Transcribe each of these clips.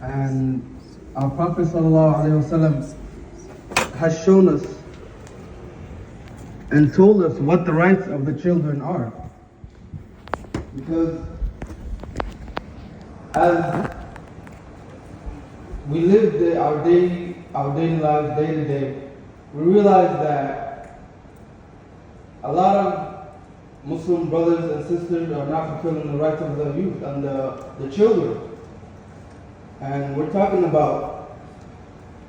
And our Prophet ﷺ has shown us and told us what the rights of the children are. Because as we live our daily lives day to day, we realize that a lot of Muslim brothers and sisters are not fulfilling the rights of the youth and the children. And we're talking about,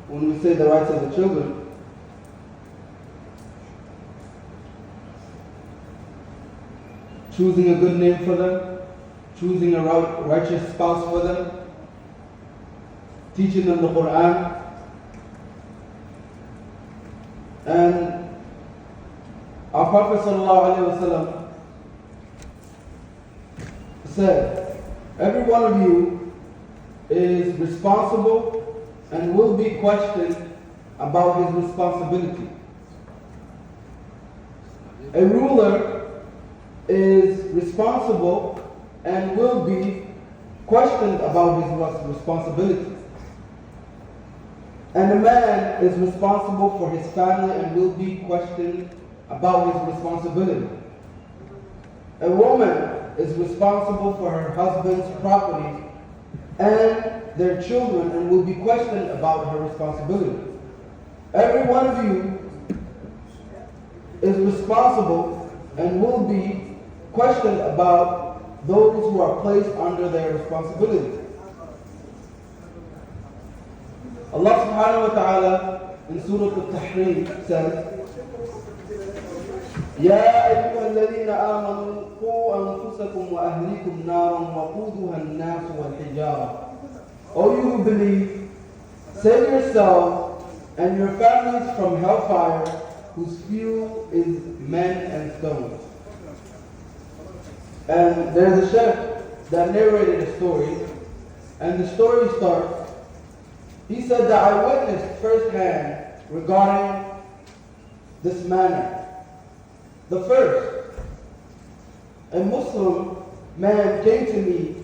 when we say the rights of the children, choosing a good name for them, choosing a righteous spouse for them, teaching them the Quran. And our Prophet ﷺ said, every one of you is responsible and will be questioned about his responsibility. A ruler is responsible and will be questioned about his responsibility. And a man is responsible for his family and will be questioned about his responsibility. A woman is responsible for her husband's property and their children and will be questioned about her responsibility. Every one of you is responsible and will be questioned about those who are placed under their responsibility. Allah subhanahu wa ta'ala in Surah Al-Tahrim says, يا أيها الذين آمنوا قوا أنفسكم وأهليكم نارا وقودها الناس والحجارة. O you who believe, save yourselves and your families from hellfire, whose fuel is men and stones. And there's a sheikh that narrated a story, and the story starts. He said that I witnessed firsthand regarding this matter. The first, a Muslim man came to me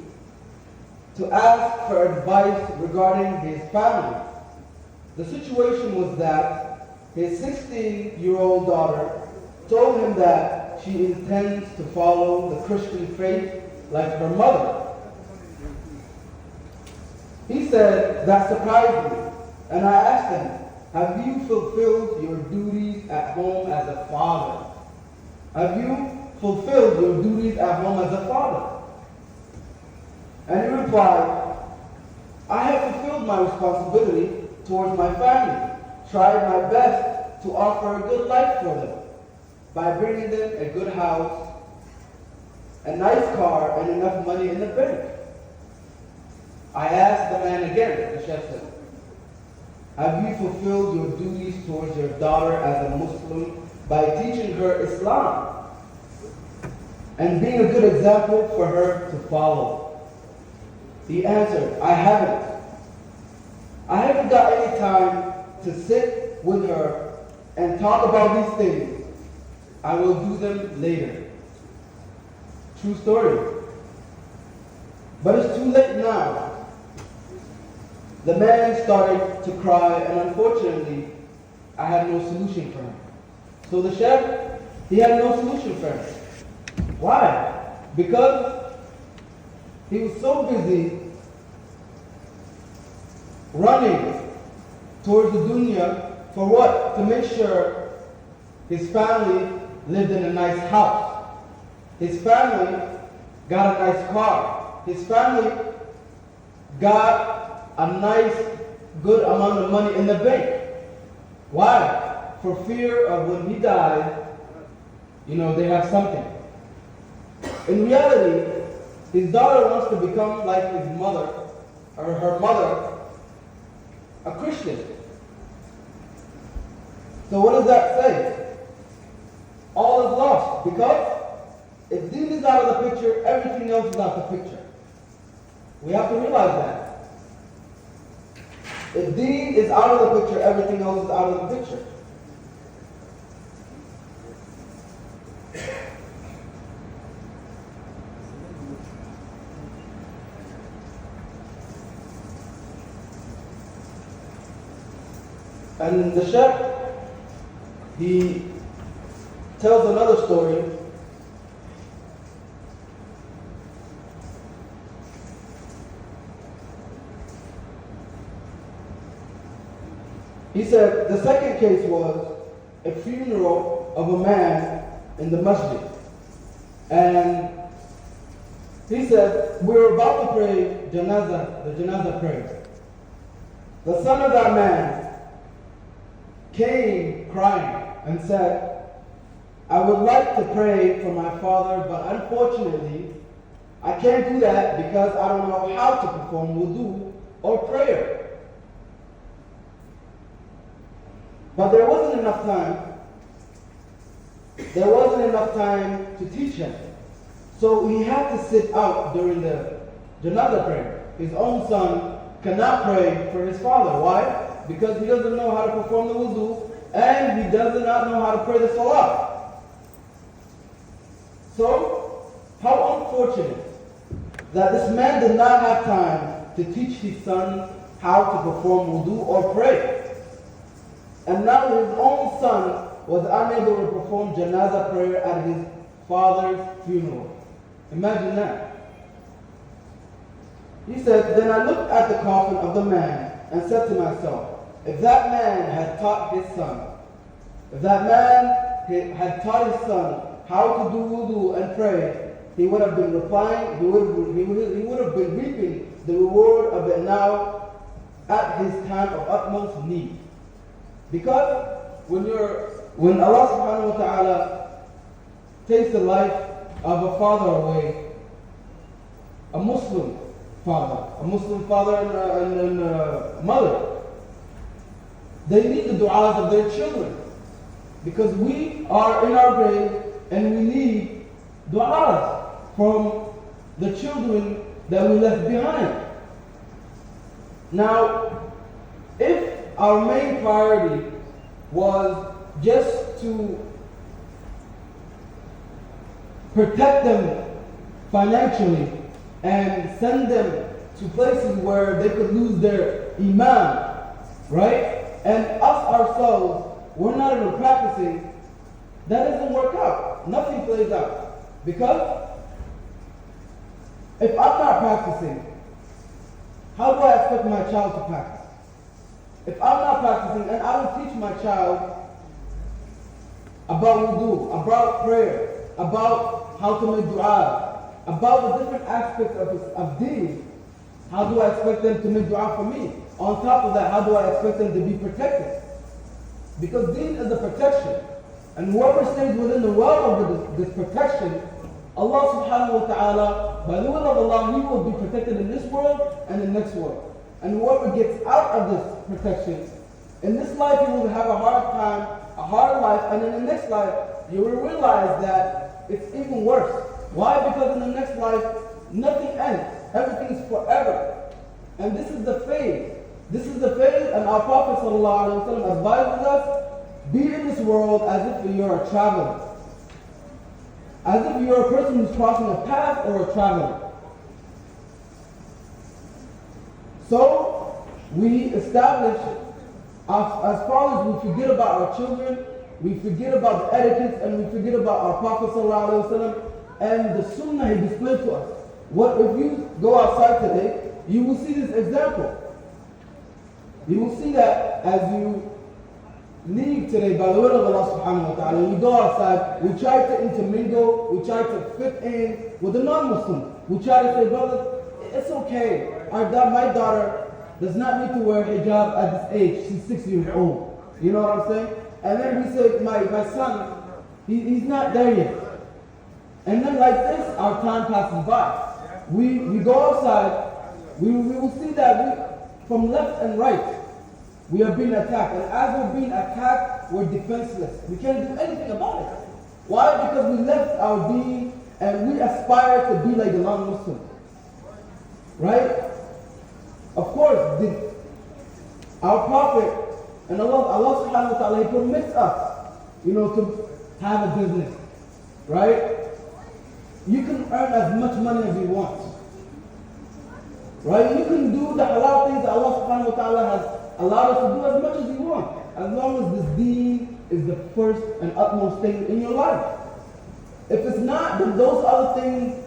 to ask for advice regarding his family. The situation was that his 16-year-old daughter told him that she intends to follow the Christian faith like her mother. He said, that surprised me, and I asked him, have you fulfilled your duties at home as a father? Have you fulfilled your duties at home as a father? And he replied, I have fulfilled my responsibility towards my family, tried my best to offer a good life for them by bringing them a good house, a nice car, and enough money in the bank. I asked the man again, the sheikh said, have you fulfilled your duties towards your daughter as a Muslim by teaching her Islam and being a good example for her to follow? He answered, I haven't. I haven't got any time to sit with her and talk about these things. I will do them later. True story. But it's too late now. The man started to cry, and unfortunately, I had no solution for him. So the sheikh, he had no solution for him. Why? Because he was so busy running towards the dunya for what? To make sure his family lived in a nice house. His family got a nice car. His family got a nice, good amount of money in the bank. Why? For fear of when he dies, they have something. In reality, his daughter wants to become like his mother, or her mother, a Christian. So what does that say? All is lost, because if deen is out of the picture, everything else is out of the picture. We have to realize that. If deen is out of the picture, everything else is out of the picture. And the Sheikh, he tells another story. He said the second case was a funeral of a man in the masjid. And he said, we were about to pray janazah, the janazah prayer. The son of that man came crying and said, I would like to pray for my father, but unfortunately, I can't do that because I don't know how to perform wudu or prayer. But there wasn't enough time. There wasn't enough time to teach him. So he had to sit out during the janazah prayer. His own son cannot pray for his father. Why? Because he doesn't know how to perform the wudu and he does not know how to pray the salah. So, how unfortunate that this man did not have time to teach his son how to perform wudu or pray. And now his own son was unable to perform janazah prayer at his father's funeral. Imagine that. He said, then I looked at the coffin of the man and said to myself, if that man had taught his son, if that man had taught his son how to do wudu and pray, he would have been replying, he would have been reaping the reward of it now at his time of utmost need. Because when Allah subhanahu wa ta'ala takes the life of a father away, a Muslim father and a mother, they need the du'as of their children. Because we are in our grave and we need du'as from the children that we left behind. Now, if our main priority was just to protect them financially and send them to places where they could lose their iman, right? And us ourselves, we're not even practicing, that doesn't work out. Nothing plays out. Because if I'm not practicing, how do I expect my child to practice? If I'm not practicing and I don't teach my child about wudu, about prayer, about how to make dua, about the different aspects of deen, how do I expect them to make dua for me? On top of that, how do I expect them to be protected? Because deen is a protection. And whoever stays within the realm of this protection, Allah subhanahu wa ta'ala, by the will of Allah, he will be protected in this world and in the next world. And whoever gets out of this protection, in this life you will have a hard time, a hard life, and in the next life you will realize that it's even worse. Why? Because in the next life, nothing ends. Everything is forever. And this is the phase. This is the phase, and our Prophet ﷺ advises us, be in this world as if you're a traveler. As if you're a person who's crossing a path or a traveler. So, we establish, as far as we forget about our children, we forget about the etiquette, and we forget about our Prophet ﷺ and the sunnah he displayed to us. What if you go outside today, you will see this example. You will see that as you leave today by the will of Allah subhanahu wa ta'ala. When we go outside, we try to intermingle, we try to fit in with the non-Muslims. We try to say, brother, it's okay. My daughter does not need to wear hijab at this age. She's 6 years old. You know what I'm saying? And then we say, my son, he's not there yet. And then like this, our time passes by. We go outside, we will see that from left and right, we are being attacked. And as we're being attacked, we're defenseless. We can't do anything about it. Why? Because we left our deen and we aspire to be like the non-Muslims. Right? Of course, our Prophet and Allah subhanahu wa ta'ala, he permits us, to have a business. Right? You can earn as much money as you want. Right? You can do the halal things that Allah subhanahu wa ta'ala has allowed us to do as much as you want. as long as this deen is the first and utmost thing in your life. If it's not, then those other things,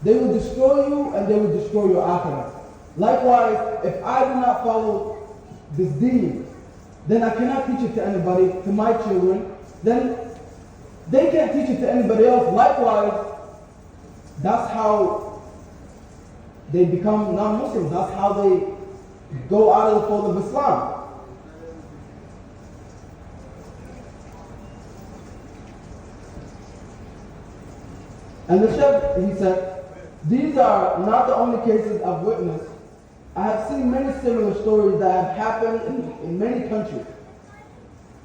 they will destroy you and they will destroy your akhirah. Likewise, if I do not follow this deen, then I cannot teach it to anybody, to my children, then they can't teach it to anybody else. Likewise, that's how they become non-Muslims. That's how they go out of the fold of Islam. And the Shaykh, he said, these are not the only cases I've witnessed. I have seen many similar stories that have happened in many countries.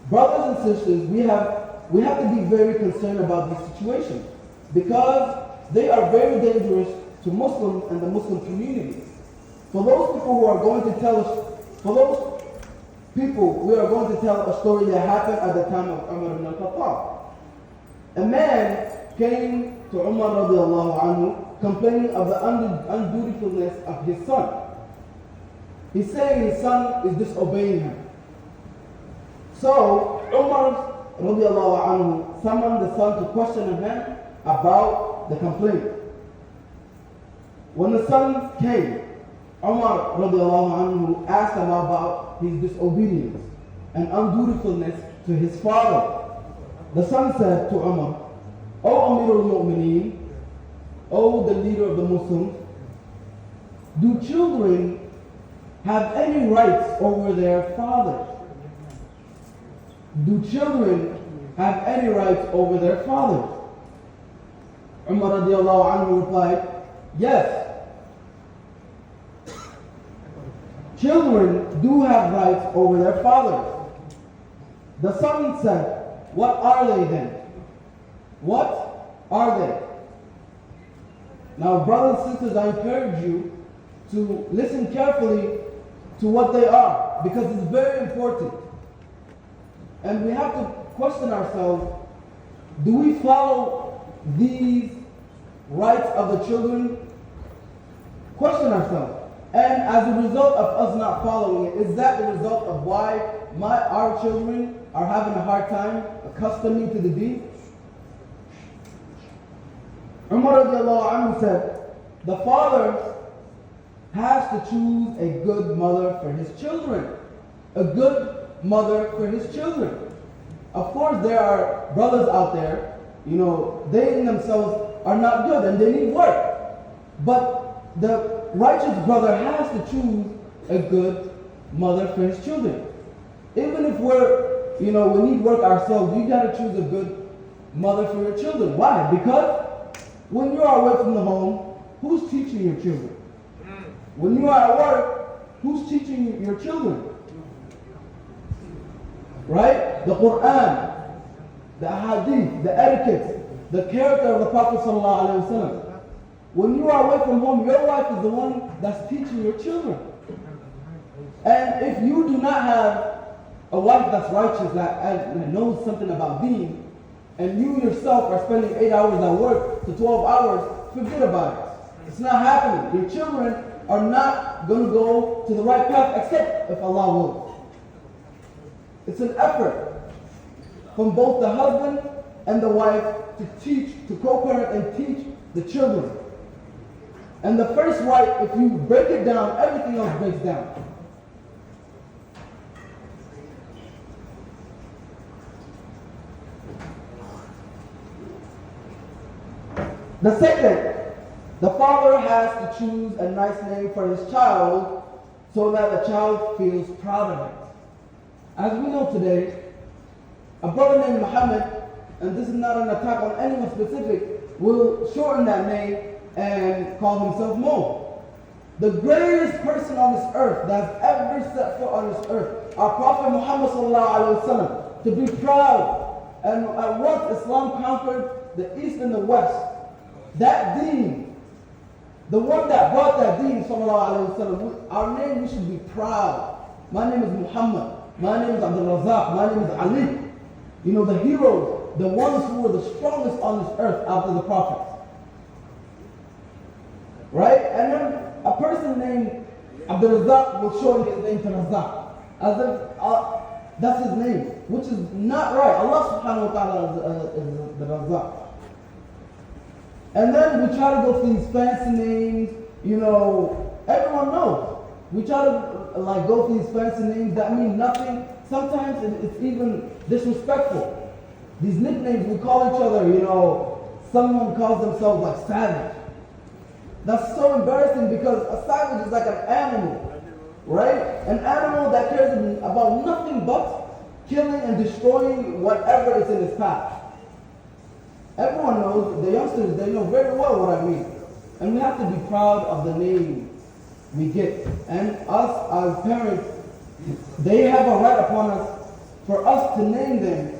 Brothers and sisters, we have to be very concerned about these situations because they are very dangerous to Muslims and the Muslim community. For those people who are going to tell us, for those people, we are going to tell a story that happened at the time of Umar ibn al-Khattab. A man came to Umar radiallahu anhu complaining of the undutifulness of his son. He's saying his son is disobeying him. So Umar radiallahu anhu summoned the son to question him about the complaint. When the son came, Umar radiallahu anhu asked him about his disobedience and undutifulness to his father. The son said to Umar, O Amirul Mu'mineen, O the leader of the Muslims, do children have any rights over their fathers? Do children have any rights over their fathers? Umar radiallahu anhu replied, yes. Children do have rights over their fathers. The son said, what are they then? What are they? Now, brothers and sisters, I encourage you to listen carefully to what they are, because it's very important. And we have to question ourselves, do we follow these rights of the children? Question ourselves. And as a result of us not following it, is that the result of why our children are having a hard time accustoming to the deen? Umar radiallahu anhu said, the father has to choose a good mother for his children. A good mother for his children. Of course, there are brothers out there, they in themselves are not good and they need work. But the righteous brother has to choose a good mother for his children. Even if we need work ourselves, you got to choose a good mother for your children. Why? Because when you are away from the home, who's teaching your children? When you are at work, who's teaching your children? Right? The Quran, the Hadith, the etiquette, the character of the Prophet ﷺ. When you are away from home, your wife is the one that's teaching your children. And if you do not have a wife that's righteous, that knows something about deen, and you yourself are spending 8 hours at work to 12 hours, forget about it. It's not happening. Your children are not going to go to the right path except if Allah will. It's an effort from both the husband and the wife to teach, to co-parent and teach the children. And the first right, if you break it down, everything else breaks down. The second, the father has to choose a nice name for his child so that the child feels proud of it. As we know today, a brother named Muhammad, and this is not an attack on anyone specific, will shorten that name and call himself Mo. The greatest person on this earth that has ever set foot on this earth, our Prophet Muhammad ﷺ, to be proud. And at once Islam conquered the east and the west. That deen, the one that brought that deen, ﷺ, our name, we should be proud. My name is Muhammad. My name is Abdul Razak. My name is Ali. The heroes, the ones who were the strongest on this earth after the prophets. Right? And then a person named Abdul Razak will shorten his name to Razak. As if That's his name, which is not right. Allah subhanahu wa ta'ala is the Razzaq. And then we try to go for these fancy names, everyone knows. We try to go for these fancy names that mean nothing. Sometimes it's even disrespectful. These nicknames we call each other, someone calls themselves like savage. That's so embarrassing because a savage is like an animal, right? An animal that cares about nothing but killing and destroying whatever is in his path. Everyone knows, the youngsters, they know very well what I mean. And we have to be proud of the name we get. And us as parents, they have a right upon us for us to name them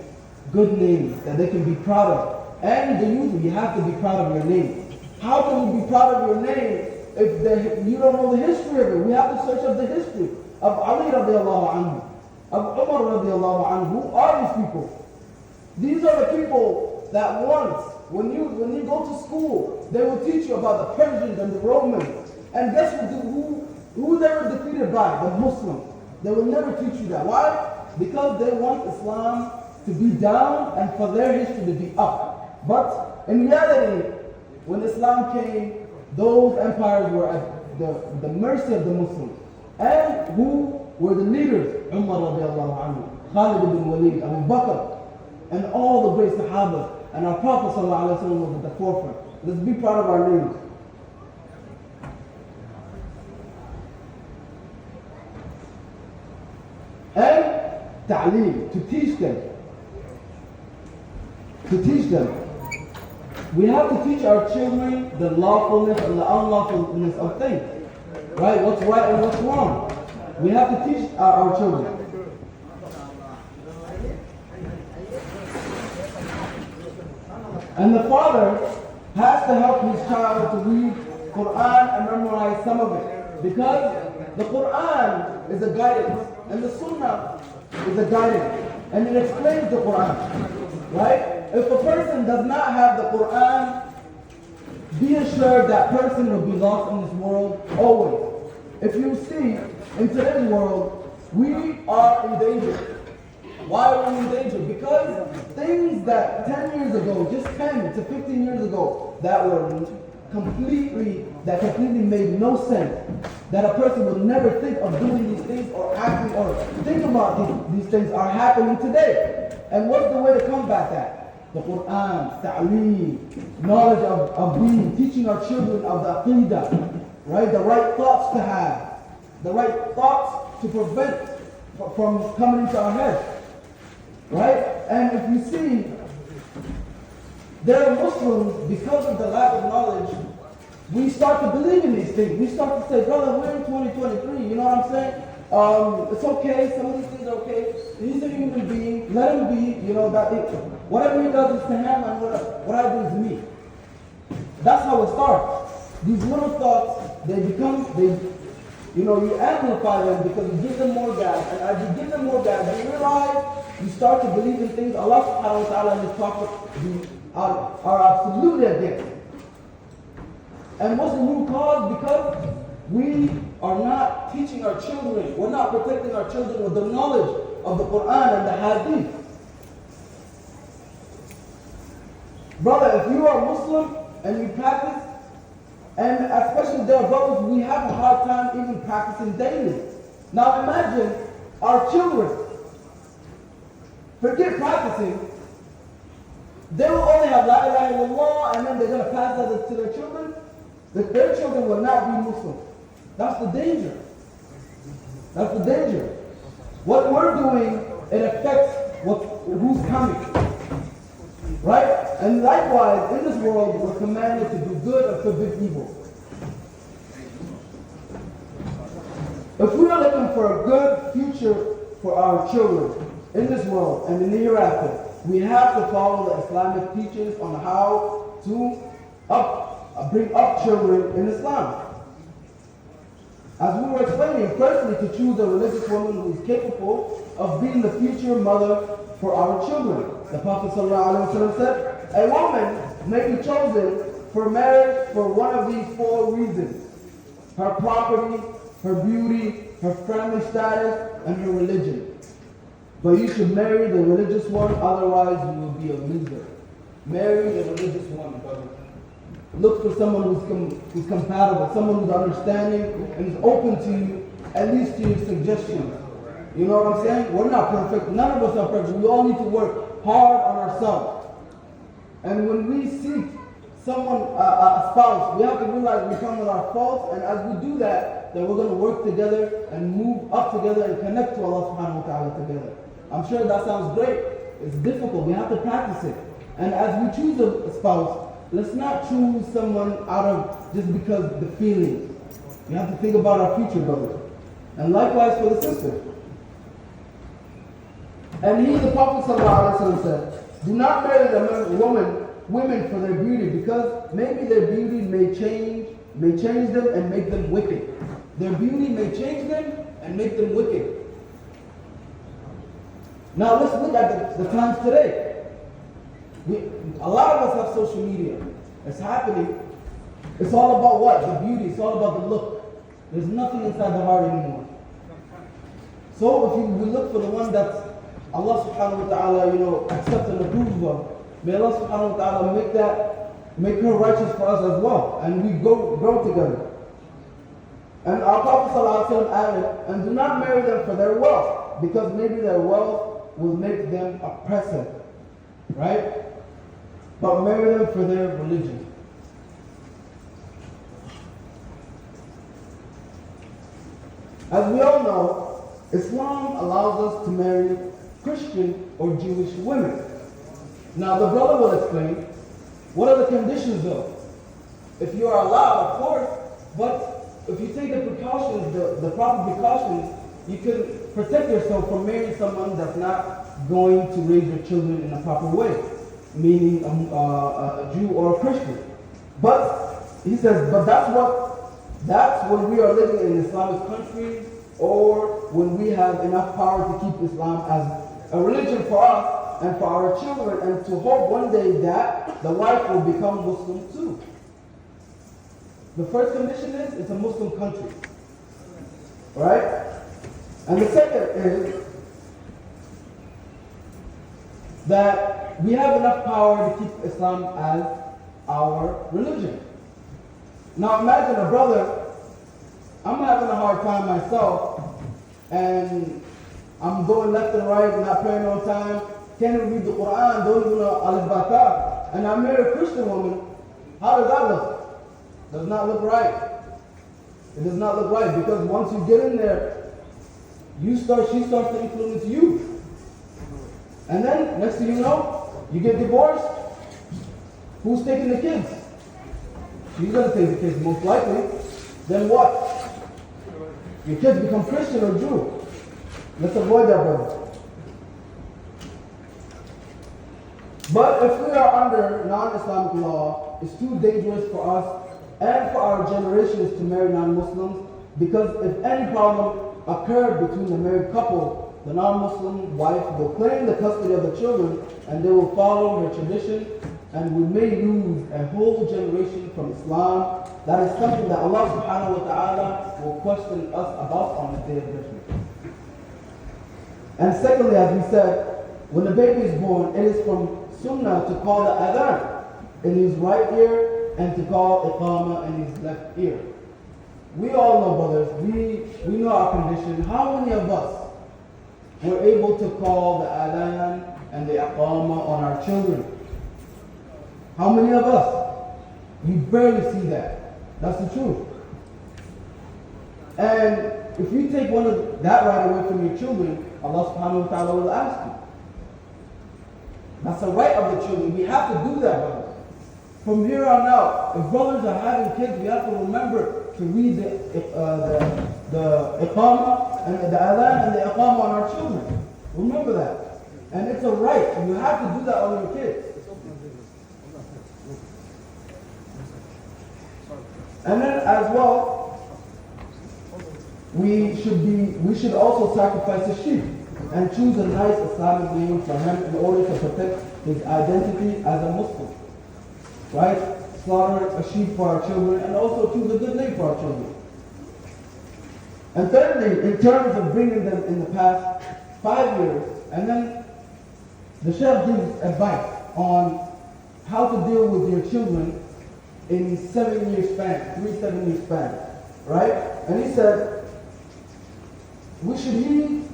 good names that they can be proud of. And the youth, you have to be proud of your name. How can you be proud of your name if you don't know the history of it? We have to search up the history of Ali radiallahu anhu, of Umar radiallahu anhu. Who are these people? These are the people that once, when you go to school, they will teach you about the Persians and the Romans. And guess who they were defeated by? The Muslims. They will never teach you that. Why? Because they want Islam to be down and for their history to be up. But in reality, when Islam came, those empires were at the mercy of the Muslims. And who were the leaders? Umar radiallahu anhu, Khalid ibn Walid, Abu Bakr, and all the great Sahaba. And our Prophet ﷺ was at the forefront. Let's be proud of our names. And ta'aleem, to teach them. To teach them. We have to teach our children the lawfulness and the unlawfulness of things. Right? What's right and what's wrong. We have to teach our children. And the father has to help his child to read Quran and memorize some of it. Because the Quran is a guidance and the Sunnah is a guidance. And it explains the Quran. Right? If a person does not have the Quran, be assured that person will be lost in this world always. If you see, in today's world, we are in danger. Why are we in danger? Because things that 10 years ago, just 10 to 15 years ago, that completely made no sense, that a person would never think of doing these things or acting or think about these things are happening today. And what's the way to combat that? The Quran, ta'aleem, knowledge of deen, teaching our children of the aqidah, right? The right thoughts to have, the right thoughts to prevent from coming into our heads. Right? And if you see, there are Muslims, because of the lack of knowledge, we start to believe in these things. We start to say, brother, we're in 2023, you know what I'm saying? It's okay, some of these things are okay. He's a human being, let him be, whatever he does is to him and what I do is me. That's how it starts. These little thoughts, you amplify them because you give them more gas. And as you give them more gas, you realize you start to believe in things Allah subhanahu wa ta'ala and His Prophet are absolutely against. And what's the root cause? Because we are not teaching our children, we're not protecting our children with the knowledge of the Quran and the Hadith. Brother, if you are Muslim and you practice, and especially there are brothers, we have a hard time even practicing daily. Now imagine our children. Forget practicing. They will only have la ilaha illallah and then they're going to pass that to their children. Their children will not be Muslim. That's the danger. That's the danger. What we're doing, it affects who's coming. Right? And likewise, in this world, we're commanded to do good and forbid evil. If we are looking for a good future for our children in this world and in the hereafter, we have to follow the Islamic teachings on how to bring up children in Islam. As we were explaining, firstly, to choose a religious woman who is capable of being the future mother for our children. The Prophet ﷺ said, a woman may be chosen for marriage for one of these 4 reasons: her property, her beauty, her family status, and her religion. But you should marry the religious one, otherwise you will be a loser. Marry the religious one, brother. Look for someone who's compatible, someone who's understanding and is open to you, at least to your suggestions. You know what I'm saying? We're not perfect. None of us are perfect. We all need to work hard on ourselves. And when we seek someone, a spouse, we have to realize we come with our faults, and as we do that, then we're going to work together and move up together and connect to Allah subhanahu wa ta'ala together. I'm sure that sounds great. It's difficult. We have to practice it. And as we choose a spouse, let's not choose someone out of just because the feelings. We have to think about our future, brother. And likewise for the sister. And he, the Prophet ﷺ said, do not marry the women for their beauty, because maybe their beauty may change them and make them wicked. Their beauty may change them and make them wicked. Now let's look at the times today. A lot of us have social media. It's happening. It's all about what? The beauty. It's all about the look. There's nothing inside the heart anymore. So if we look for the one that's Allah subhanahu wa ta'ala, accepts and approves of, may Allah subhanahu wa ta'ala make her righteous for us as well. And we grow together. And our Prophet sallallahu alaihi wasallam added, and do not marry them for their wealth, because maybe their wealth will make them oppressive. Right? But marry them for their religion. As we all know, Islam allows us to marry Christian or Jewish women. Now the brother will explain, what are the conditions though? If you are allowed, of course, but if you take the precautions, the proper precautions, you can protect yourself from marrying someone that's not going to raise your children in a proper way, meaning a Jew or a Christian. But he says, but that's when we are living in an Islamic country, or when we have enough power to keep Islam as a religion for us and for our children, and to hope one day that the wife will become Muslim too. The first condition is it's a Muslim country. Right? And the second is that we have enough power to keep Islam as our religion. Now imagine a brother, I'm having a hard time myself, and I'm going left and right, not praying on time, can't even read the Quran, don't even know Al-Baqarah, and I marry a Christian woman. How does that look? Does not look right. It does not look right, because once you get in there, she starts to influence you. And then, next thing you know, you get divorced. Who's taking the kids? She's going to take the kids, most likely. Then what? Your kids become Christian or Jew. Let's avoid that, brother. But if we are under non-Islamic law, it's too dangerous for us and for our generations to marry non-Muslims, because if any problem occurred between the married couple, the non-Muslim wife will claim the custody of the children, and they will follow her tradition, and we may lose a whole generation from Islam. That is something that Allah subhanahu wa ta'ala will question us about on the day of judgment. And secondly, as we said, when the baby is born, it is from sunnah to call the adhan in his right ear and to call iqama in his left ear. We all know, brothers, we know our condition. How many of us were able to call the adhan and the iqama on our children? How many of us? You barely see that. That's the truth. And if you take one of that right away from your children, Allah subhanahu wa ta'ala will ask you. That's the right of the children. We have to do that, brothers. From here on out, if brothers are having kids, we have to remember to read the iqama and the adhan and the iqama on our children. Remember that. And it's a right. You have to do that on your kids. And then as well, we should also sacrifice a sheep and choose a nice Islamic name for him in order to protect his identity as a Muslim. Right? Slaughter a sheep for our children and also choose a good name for our children. And thirdly, in terms of bringing them in the past 5 years, And then the Sheikh gives advice on how to deal with your children in 7-year span, 3 7-year span, right? And he said, we should heed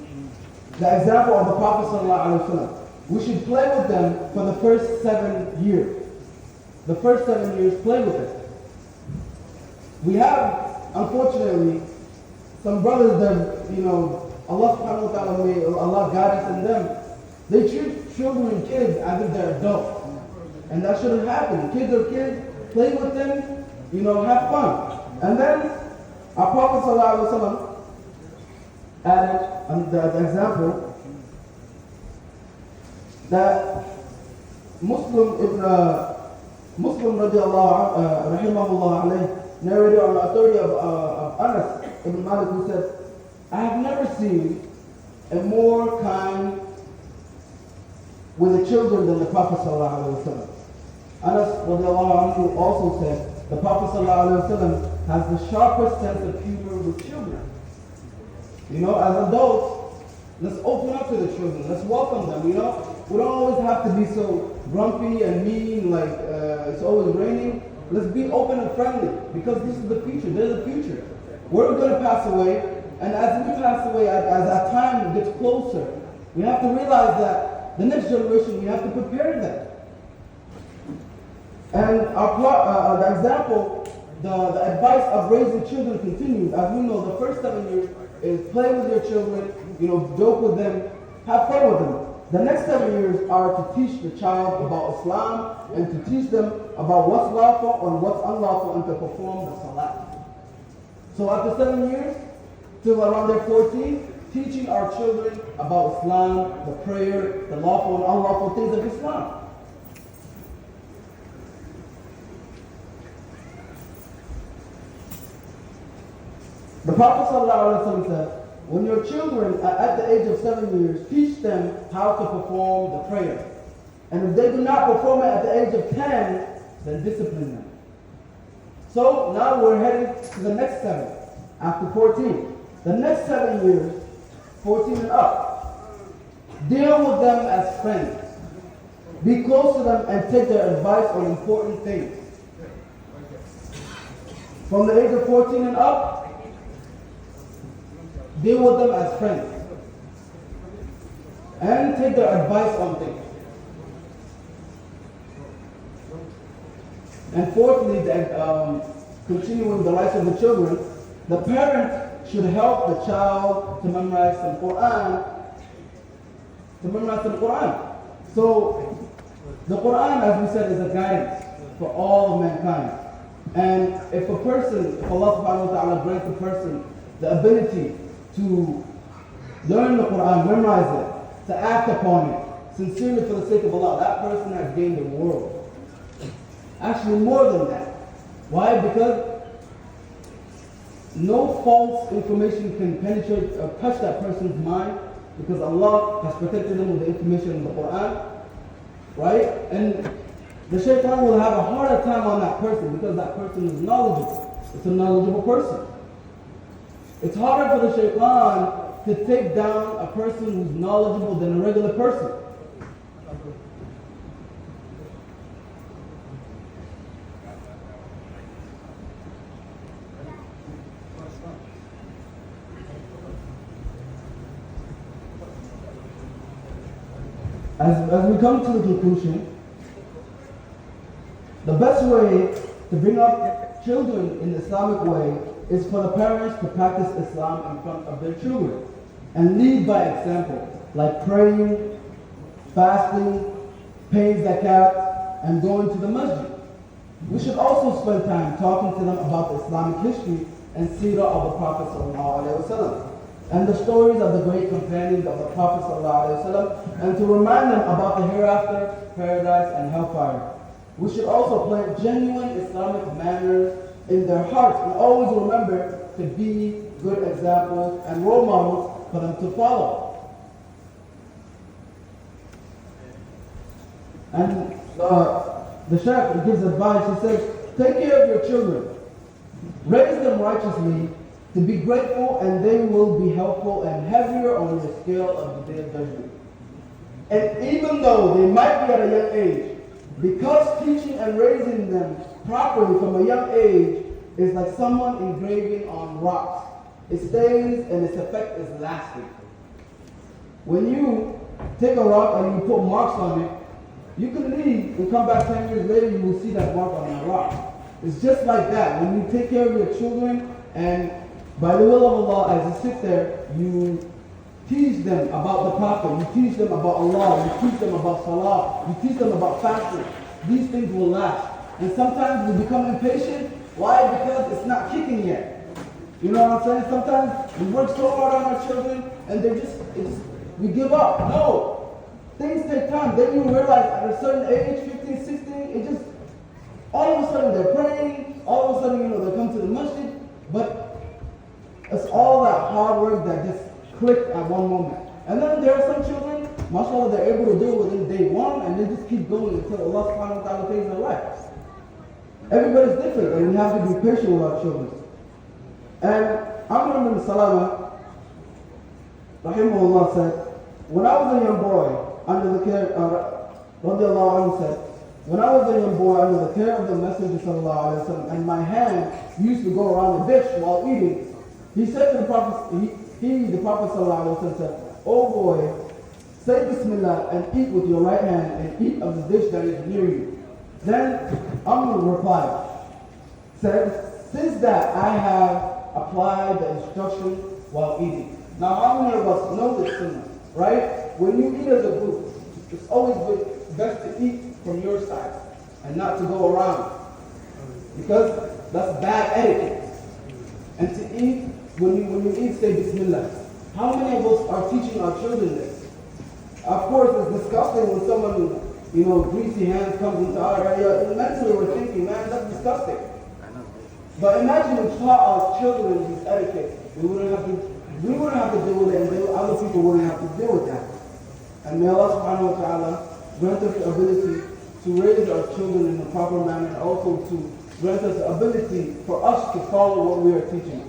the example of the Prophet ﷺ. We should play with them for the first 7 years. The first 7 years, play with them. We have, unfortunately, some brothers that, Allah subhanahu wa ta'ala may Allah guide us in them. They treat children and kids as if they're adults. And that shouldn't happen. Kids are kids, play with them, have fun. And then our Prophet sallallahu alaihi wasallam added the example that Muslim rahimahullah alayhi, narrated on the authority of Anas ibn Malik, who said, I have never seen a more kind with the children than the Prophet sallallahu alaihi wasallam. Anas radiallahu anhu also said, the Prophet sallallahu alaihi wasallam has the sharpest sense of humor with children. As adults, let's open up to the children. Let's welcome them. We don't always have to be so grumpy and mean, like it's always raining. Let's be open and friendly, because this is the future. They're the future. We're going to pass away, and as we pass away, as our time gets closer, we have to realize that the next generation, we have to prepare them. And the example, the advice of raising children continues. As we know, the first 7 years is play with your children, joke with them, have fun with them. The next 7 years are to teach the child about Islam and to teach them about what's lawful and what's unlawful and to perform the salat. So after 7 years, till around their 14, teaching our children about Islam, the prayer, the lawful and unlawful things of Islam. The Prophet ﷺ said, when your children are at the age of 7 years, teach them how to perform the prayer. And if they do not perform it at the age of 10, then discipline them. So now we're heading to the next 7, after 14. The next 7 years, 14 and up, deal with them as friends. Be close to them and take their advice on important things. From the age of 14 and up, deal with them as friends and take their advice on things. And fourthly, continuing the rights of the children, the parent should help the child to memorize some Quran. So the Quran, as we said, is a guidance for all of mankind. And if Allah subhanahu wa ta'ala grants a person the ability to learn the Quran, memorize it, to act upon it, sincerely for the sake of Allah, that person has gained the world. Actually, more than that. Why? Because no false information can penetrate or touch that person's mind, because Allah has protected them with the information in the Quran, right? And the shaitan will have a harder time on that person because that person is knowledgeable. It's a knowledgeable person. It's harder for the shaitan to take down a person who's knowledgeable than a regular person. As we come to the conclusion, the best way to bring up children in the Islamic way is for the parents to practice Islam in front of their children and lead by example, like praying, fasting, paying zakat, and going to the masjid. We should also spend time talking to them about the Islamic history and seerah of the Prophet ﷺ, and the stories of the great companions of the Prophet ﷺ, and to remind them about the hereafter, paradise, and hellfire. We should also plant genuine Islamic manners in their hearts and always remember to be good examples and role models for them to follow. And the Shaykh gives advice. He says, take care of your children. Raise them righteously to be grateful, and they will be helpful and heavier on your scale of the day of judgment. And even though they might be at a young age, because teaching and raising them properly from a young age is like someone engraving on rocks. It stays and its effect is lasting. When you take a rock and you put marks on it, you can leave and come back 10 years later, you will see that mark on that rock. It's just like that. When you take care of your children and by the will of Allah, as you sit there, you teach them about the Prophet, you teach them about Allah, you teach them about Salah, you teach them about fasting. These things will last. And sometimes we become impatient. Why? Because it's not kicking yet. You know what I'm saying? Sometimes we work so hard on our children and we give up. No. Things take time. Then you realize at a certain age, 15, 16, all of a sudden they're praying, all of a sudden, they come to the masjid, but it's all that hard work that just clicked at one moment. And then there are some children, mashallah, they're able to do it within day one, and they just keep going until Allah subhanahu wa ta'ala pays their life. Everybody's different, and we have to be patient with our children. And Amr ibn Salama, rahimahullah, said, when I was a young boy, under the care, radiallahu anhu said, when I was a young boy under the care of the Messenger sallallahu alaihi wasallam, and my hand used to go around the dish while eating, he said to the Prophet, the Prophet sallallahu alaihi wasallam said, "Oh boy, say Bismillah and eat with your right hand and eat of the dish that is near you." Then Amr replied, said, "Since that I have applied the instruction while eating." Now how many of us know this sunnah, right? When you eat as a group, it's always best to eat from your side and not to go around, because that's bad etiquette. And to eat, when you eat, say Bismillah. How many of us are teaching our children this? Of course, it's disgusting when someone with greasy hands comes into our area, and mentally we're thinking, man, that's disgusting. But imagine we taught our children this etiquette. We wouldn't have to deal with it, and other people wouldn't have to deal with that. And may Allah subhanahu wa ta'ala grant us the ability to raise our children in a proper manner, and also to grant us the ability for us to follow what we are teaching.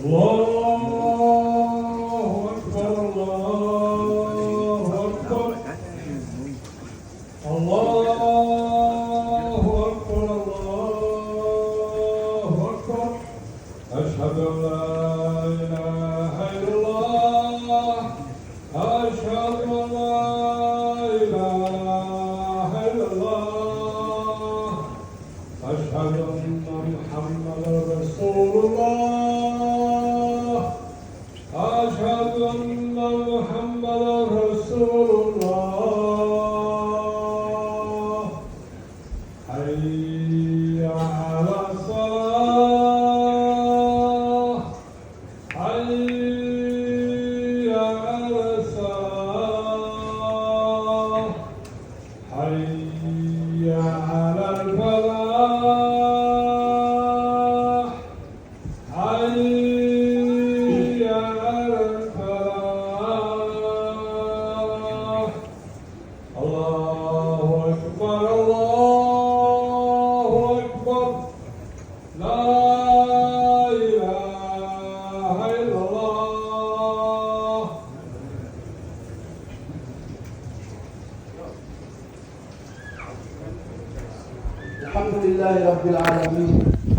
Allahu Akbar, Allahu Akbar, Allahu Akbar, Allahu Akbar. Ashhadu an la ilaha illallah, ashhadu an la ilaha illallah, ashhadu anna Muhammadan Rasulullah. أشهد أن محمدا رسول الله حي على الصلاة حي على الصلاة حي على الفلاح حي Alhamdulillahi Rabbil Alameen.